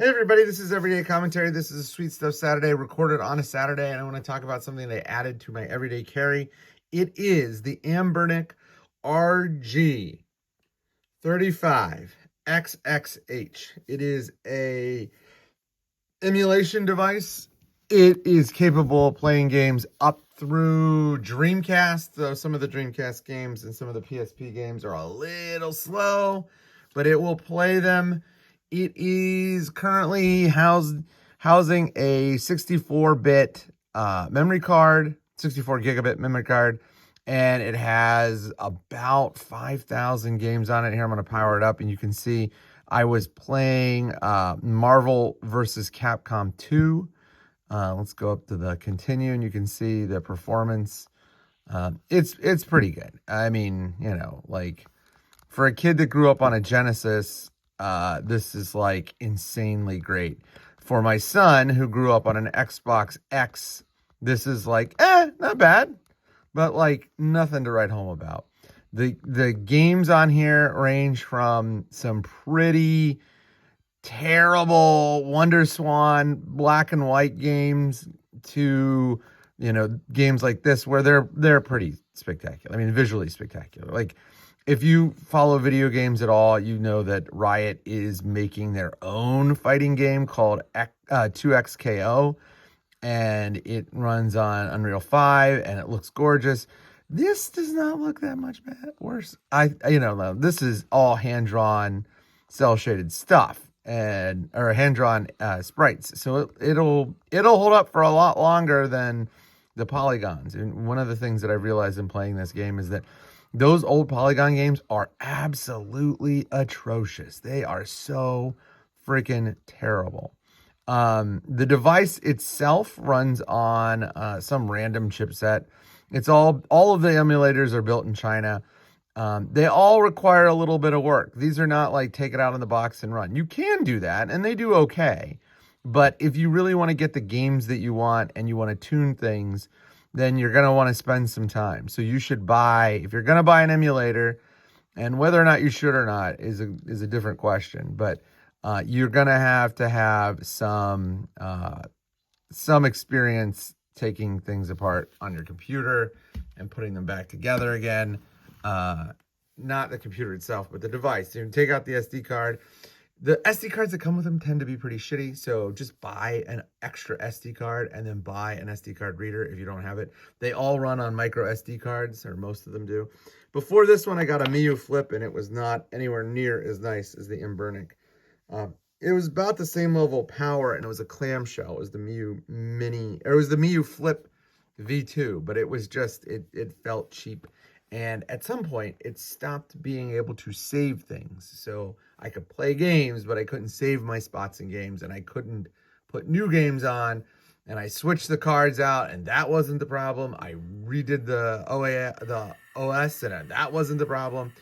Hey everybody, this is Everyday Commentary. This is a Sweet Stuff Saturday, recorded on a Saturday, and I want to talk about something they added to my everyday carry. It is the Anbernic RG35xxH. It is a emulation device. It is capable of playing games up through Dreamcast, though some of the Dreamcast games and some of the PSP games are a little slow, but it will play them. It is currently housing a 64-bit memory card, 64 gigabit memory card, and it has about 5,000 games on it. Here, I'm going to power it up, and you can see I was playing Marvel vs. Capcom 2. Let's go up to the continue, and you can see the performance. It's pretty good. I mean, you know, like for a kid that grew up on a Genesis, this is like insanely great. For my son who grew up on an Xbox X, this is like, not bad, but like nothing to write home about. The games on here range from some pretty terrible Wonder Swan black and white games to, you know, games like this where they're pretty spectacular. I mean, visually spectacular. Like, if you follow video games at all, you know that Riot is making their own fighting game called 2XKO, and it runs on Unreal 5, and it looks gorgeous. This does not look that much worse. This is all hand-drawn, cel-shaded stuff, or hand-drawn sprites, so it'll hold up for a lot longer than the polygons. And one of the things that I realized in playing this game is that those old polygon games are absolutely atrocious. They are so freaking terrible. The device itself runs on some random chipset. It's all of the emulators are built in China. They all require a little bit of work. These are not like take it out of the box and run. You can do that, and they do okay. But if you really want to get the games that you want and you want to tune things, then you're going to want to spend some time. So you should if you're going to buy an emulator, and whether or not you should or not is a different question, but you're going to have some experience taking things apart on your computer and putting them back together again. Not the computer itself, but the device. You can take out the SD card. The SD cards that come with them tend to be pretty shitty, so just buy an extra SD card and then buy an SD card reader if you don't have it. They all run on micro SD cards, or most of them do. Before this one, I got a Miu Flip, and it was not anywhere near as nice as the Anbernic. It was about the same level of power, and it was a clamshell. It was the Miu Mini, or it was the Miu Flip V2, but it was just, it felt cheap. And at some point, it stopped being able to save things. So I could play games, but I couldn't save my spots in games, and I couldn't put new games on. And I switched the cards out, and that wasn't the problem. I redid the OS, and that wasn't the problem.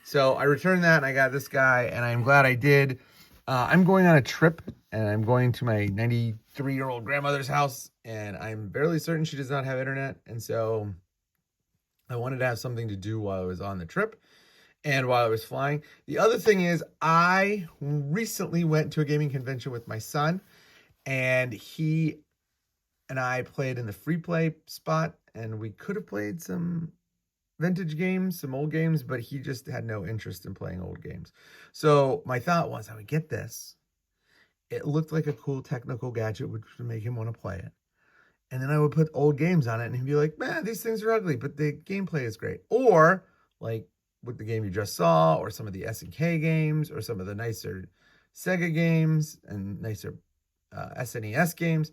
So I returned that, and I got this guy, and I'm glad I did. I'm going on a trip, and I'm going to my 93-year-old grandmother's house, and I'm fairly certain she does not have internet. And so I wanted to have something to do while I was on the trip and while I was flying. The other thing is, I recently went to a gaming convention with my son, and he and I played in the free play spot, and we could have played some vintage games, some old games, but he just had no interest in playing old games. So my thought was, I would get this. It looked like a cool technical gadget, which would make him want to play it. And then I would put old games on it, and he'd be like, man, these things are ugly, but the gameplay is great. Or, like with the game you just saw, or some of the SNK games, or some of the nicer Sega games, and nicer SNES games,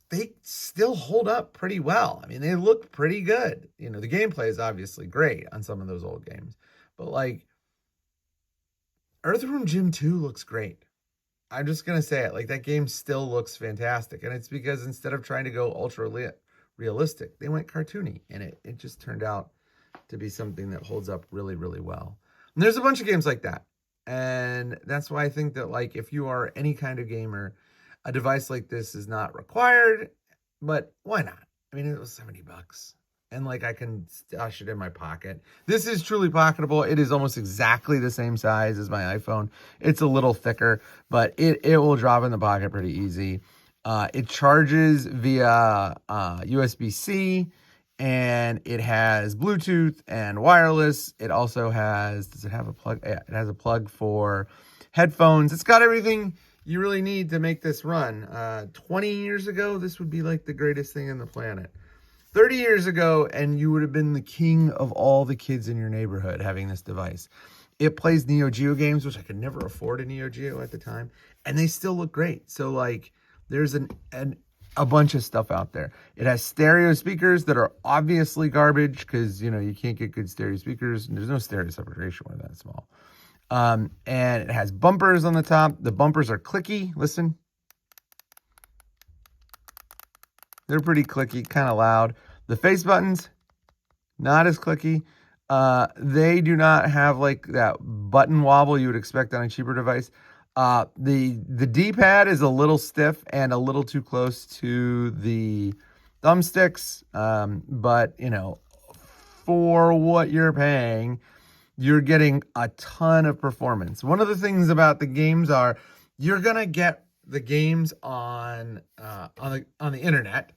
they still hold up pretty well. I mean, they look pretty good. You know, the gameplay is obviously great on some of those old games. But, like, Earthworm Jim 2 looks great. I'm just going to say it. Like, that game still looks fantastic. And it's because instead of trying to go ultra realistic, they went cartoony. And it just turned out to be something that holds up really, really well. And there's a bunch of games like that. And that's why I think that, like, if you are any kind of gamer, a device like this is not required. But why not? I mean, it was $70. and like I can stash it in my pocket. This is truly pocketable. It is almost exactly the same size as my iPhone. It's a little thicker, but it will drop in the pocket pretty easy. It charges via USB-C, and it has Bluetooth and wireless. It also has, does it have a plug? Yeah, it has a plug for headphones. It's got everything you really need to make this run. 20 years ago, this would be like the greatest thing on the planet. 30 years ago, and you would have been the king of all the kids in your neighborhood having this device. It plays Neo Geo games, which I could never afford a Neo Geo at the time, and they still look great. So like, there's a bunch of stuff out there. It has stereo speakers that are obviously garbage because, you know, you can't get good stereo speakers. And there's no stereo separation when they're that small. And it has bumpers on the top. The bumpers are clicky. Listen. They're pretty clicky, kind of loud. The face buttons, not as clicky. They do not have like that button wobble you would expect on a cheaper device. The D-pad is a little stiff and a little too close to the thumbsticks. But you know, for what you're paying, you're getting a ton of performance. One of the things about the games are you're gonna get the games on the internet.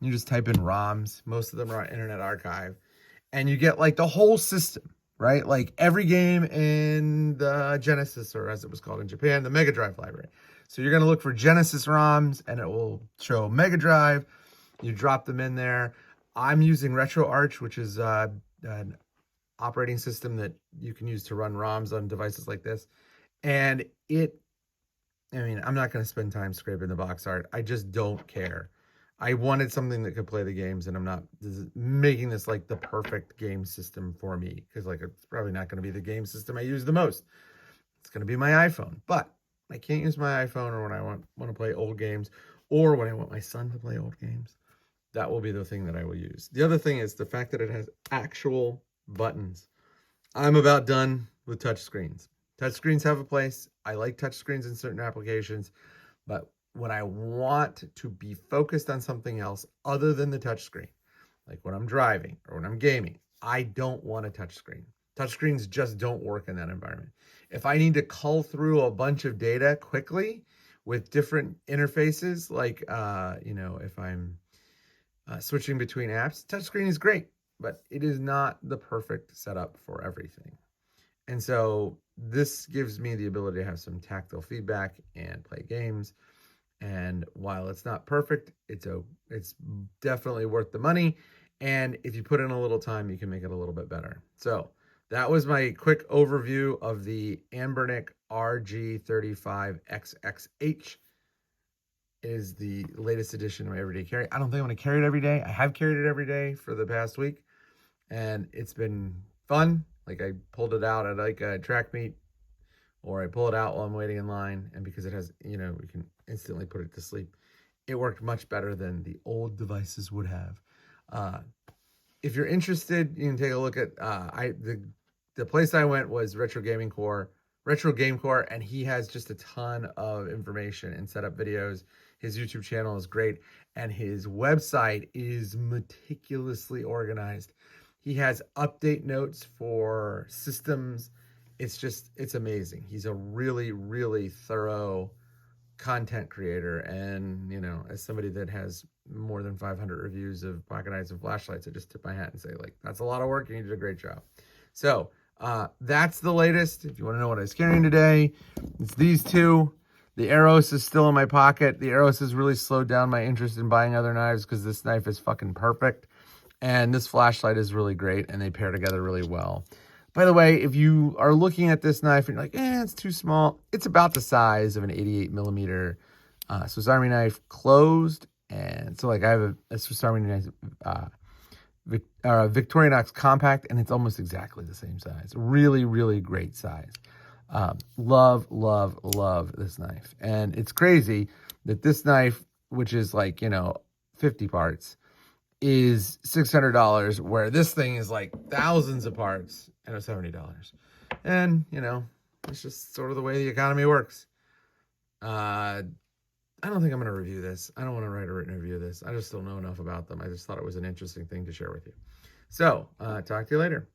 You just type in ROMs. Most of them are on Internet Archive, and you get like the whole system, right? Like every game in the Genesis, or as it was called in Japan, the Mega Drive library. So you're gonna look for Genesis ROMs, and it will show Mega Drive. You drop them in there. I'm using RetroArch, which is an operating system that you can use to run ROMs on devices like this. And I'm not going to spend time scraping the box art. I just don't care. I wanted something that could play the games, and I'm not making this like the perfect game system for me, because like it's probably not going to be the game system I use the most. It's going to be my iPhone, but I can't use my iPhone or when I want to play old games, or when I want my son to play old games. That will be the thing that I will use. The other thing is the fact that it has actual buttons. I'm about done with touchscreens. Touchscreens have a place. I like touchscreens in certain applications, but when I want to be focused on something else other than the touchscreen, like when I'm driving or when I'm gaming, I don't want a touchscreen. Touchscreens just don't work in that environment. If I need to cull through a bunch of data quickly with different interfaces, like, if I'm switching between apps, touchscreen is great, but it is not the perfect setup for everything. And so this gives me the ability to have some tactile feedback and play games. And while it's not perfect, it's definitely worth the money. And if you put in a little time, you can make it a little bit better. So that was my quick overview of the Anbernic RG35xxH. Is the latest edition of my everyday carry. I don't think I'm going to carry it every day. I have carried it every day for the past week, and it's been fun. Like I pulled it out at like a track meet, or I pull it out while I'm waiting in line, and because it has, we can instantly put it to sleep. It worked much better than the old devices would have. If you're interested, you can take a look at the place I went was Retro Game Core, and he has just a ton of information and setup videos. His YouTube channel is great, and his website is meticulously organized. He has update notes for systems. It's amazing. He's a really, really thorough content creator. And, as somebody that has more than 500 reviews of pocket eyes and flashlights, I just tip my hat and say, like, that's a lot of work and you did a great job. So that's the latest. If you want to know what I was carrying today, it's these two. The Eros is still in my pocket. The Eros has really slowed down my interest in buying other knives because this knife is fucking perfect. And this flashlight is really great, and they pair together really well. By the way, if you are looking at this knife and you're like, it's too small, it's about the size of an 88 millimeter Swiss Army knife closed. And so like I have a Swiss Army knife, Victorinox compact, and it's almost exactly the same size. Really, really great size. Love, love, love this knife. And it's crazy that this knife, which is like, 50 parts, is $600, where this thing is like thousands of parts and it's $70. And, it's just sort of the way the economy works. I don't think I'm going to review this. I don't want to write a written review of this. I just don't know enough about them. I just thought it was an interesting thing to share with you. So talk to you later.